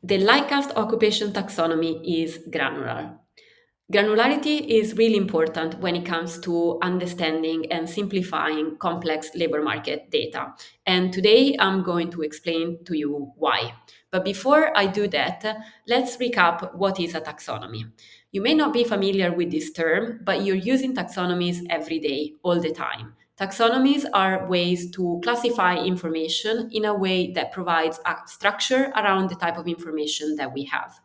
The Lightcast occupation taxonomy is granular. Granularity is really important when it comes to understanding and simplifying complex labor market data. And today I'm going to explain to you why. But before I do that, let's recap what is a taxonomy. You may not be familiar with this term, but you're using taxonomies every day, all the time. Taxonomies are ways to classify information in a way that provides a structure around the type of information that we have.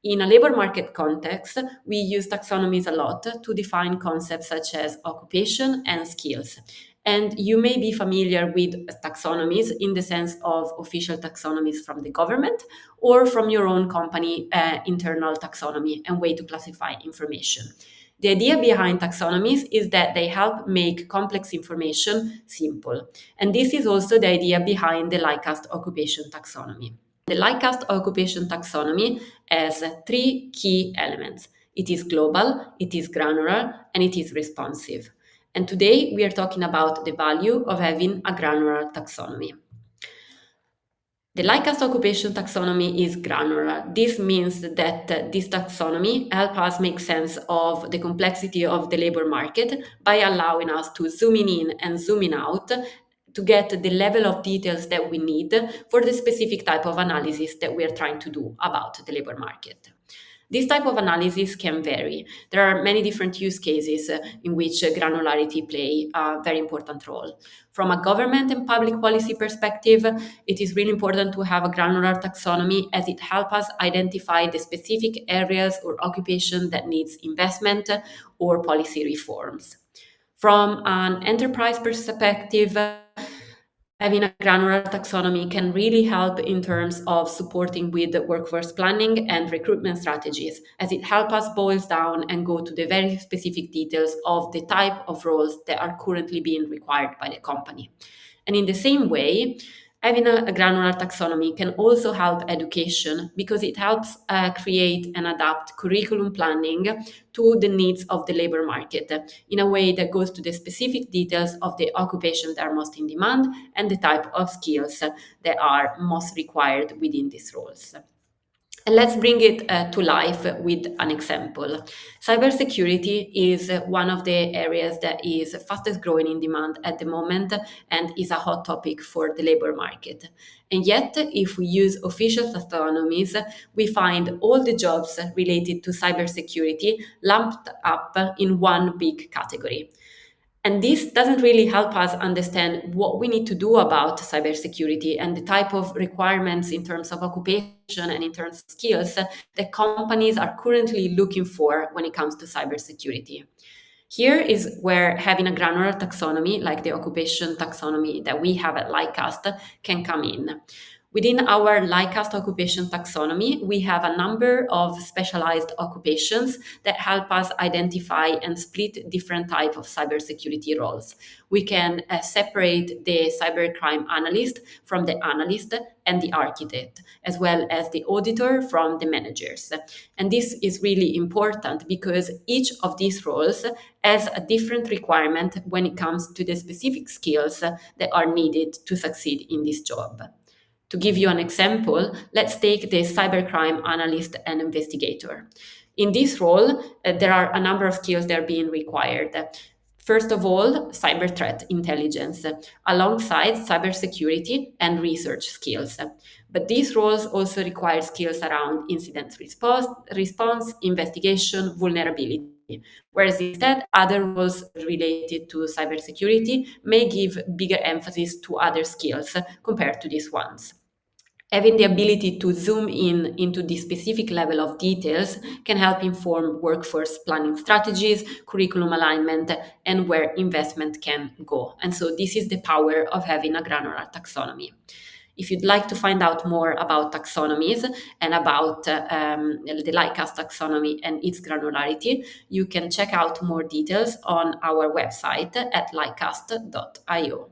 In a labor market context, we use taxonomies a lot to define concepts such as occupation and skills. And you may be familiar with taxonomies in the sense of official taxonomies from the government or from your own company internal taxonomy and way to classify information. The idea behind taxonomies is that they help make complex information simple. And this is also the idea behind the Lightcast occupation taxonomy. The Lightcast occupation taxonomy has three key elements. It is global, it is granular, and it is responsive. And today we are talking about the value of having a granular taxonomy. The Lightcast occupation taxonomy is granular. This means that this taxonomy helps us make sense of the complexity of the labor market by allowing us to zoom in and zooming out to get the level of details that we need for the specific type of analysis that we are trying to do about the labor market. This type of analysis can vary. There are many different use cases in which granularity play a very important role. From a government and public policy perspective, it is really important to have a granular taxonomy as it helps us identify the specific areas or occupation that needs investment or policy reforms. From an enterprise perspective, having a granular taxonomy can really help in terms of supporting with workforce planning and recruitment strategies, as it helps us boil down and go to the very specific details of the type of roles that are currently being required by the company. And in the same way, having a granular taxonomy can also help education because it helps create and adapt curriculum planning to the needs of the labor market in a way that goes to the specific details of the occupation that are most in demand and the type of skills that are most required within these roles. And let's bring it to life with an example. Cybersecurity is one of the areas that is fastest growing in demand at the moment and is a hot topic for the labor market. And yet, if we use official taxonomies, we find all the jobs related to cybersecurity lumped up in one big category. And this doesn't really help us understand what we need to do about cybersecurity and the type of requirements in terms of occupation and in terms of skills that companies are currently looking for when it comes to cybersecurity. Here is where having a granular taxonomy, like the occupation taxonomy that we have at Lightcast, can come in. Within our Lightcast occupation taxonomy, we have a number of specialized occupations that help us identify and split different types of cybersecurity roles. We can separate the cybercrime analyst from the analyst and the architect, as well as the auditor from the managers. And this is really important because each of these roles has a different requirement when it comes to the specific skills that are needed to succeed in this job. To give you an example, let's take the cybercrime analyst and investigator. In this role, there are a number of skills that are being required. First of all, cyber threat intelligence, alongside cybersecurity and research skills. But these roles also require skills around incident response, investigation, vulnerability. Whereas instead, other roles related to cybersecurity may give bigger emphasis to other skills compared to these ones. Having the ability to zoom in into the specific level of details can help inform workforce planning strategies, curriculum alignment, and where investment can go. And so this is the power of having a granular taxonomy. If you'd like to find out more about taxonomies and about the Lightcast taxonomy and its granularity, you can check out more details on our website at lightcast.io.